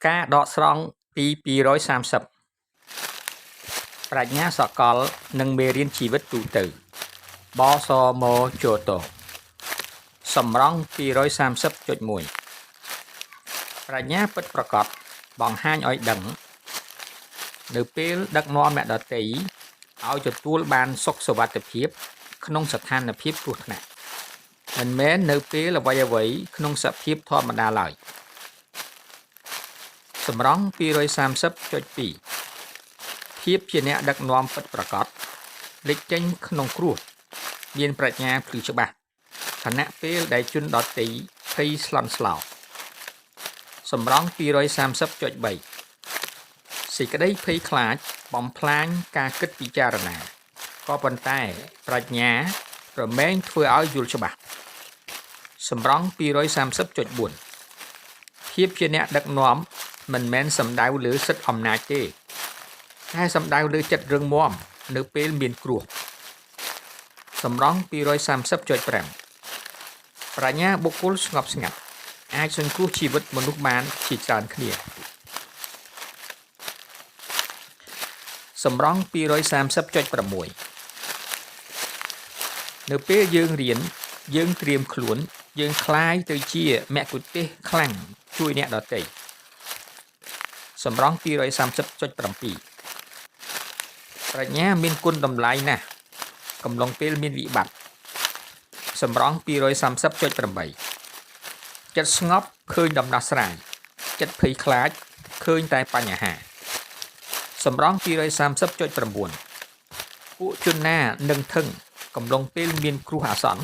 ការដកស្រង់ទី230ប្រាជ្ញាសកលនិងមេរៀនជីវិតទូទៅបសមជតសម្រង230.1ប្រាជ្ញាពិតប្រាកដបង្ហាញឲ្យដឹងនៅពេលដឹកនាំអ្នកដទៃឲ្យទទួលបានសុខសុវត្ថិភាពក្នុងស្ថានភាពគ្រោះថ្នាក់មិនមែននៅពេលអ្វីៗក្នុងសភាពធម្មតាឡើយសម្រង230.2ភាពជាអ្នកដឹកនាំពិតប្រាកដលេចចេញក្នុងគ្រោះមានប្រាជ្ញាភ្លឺច្បាស់ខណៈពេលដែលជនដទៃភ័យស្លន់ស្លោសម្រង230.3សេចក្តីភ័យខ្លាចបំផ្លាញការគិតពិចារណាក៏ប៉ុន្តែប្រាជ្ញារមែងធ្វើឲ្យយល់ច្បាស់សម្រង230.4ភាពជាអ្នកដឹកនាំមិនមែនសំដៅលើសិទ្ធិអំណាចទេតែសំដៅលើចិត្តរឹងមាំនៅពេលមានគ្រោះសម្រង230.5ប្រាជ្ញាបុគ្គលស្ងប់ស្ងាត់អាចសង្គ្រោះជីវិតមនុស្សបានជាច្រើនគ្នាសម្រង230.6នៅពេលយើងរៀនយើងត្រៀមខ្លួនយើងคล้ายទៅជាមគ្គុទ្ទេសក៍ខ្លាំងជួយអ្នកដទៃសម្រង230.7ប្រាជ្ញាមានគុណតម្លៃណាស់កំឡុងពេលមានវិបត្តិសម្រង230.8ចិត្តស្ងប់ឃើញដំណោះស្រាយចិត្តភ័យខ្លាចឃើញតែបញ្ហាសម្រង230.9ពួកជនណានឹងធឹងកំឡុងពេលមានគ្រោះអាសន្ន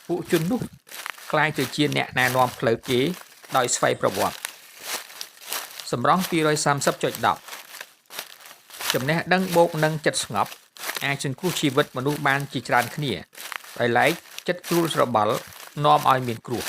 ពួកជននោះក្លាយទៅជាអ្នកណែនាំផ្លូវគេដោយស្វ័យប្រវត្តិសម្រង230.10ចំណេះដឹងបូកនឹងចិត្តស្ងប់អាចសង្គ្រោះជីវិតមនុស្សបានជាច្រើនគ្នាដោយឡែកចិត្តជ្រួលច្របល់នាំឲ្យមានគ្រោះ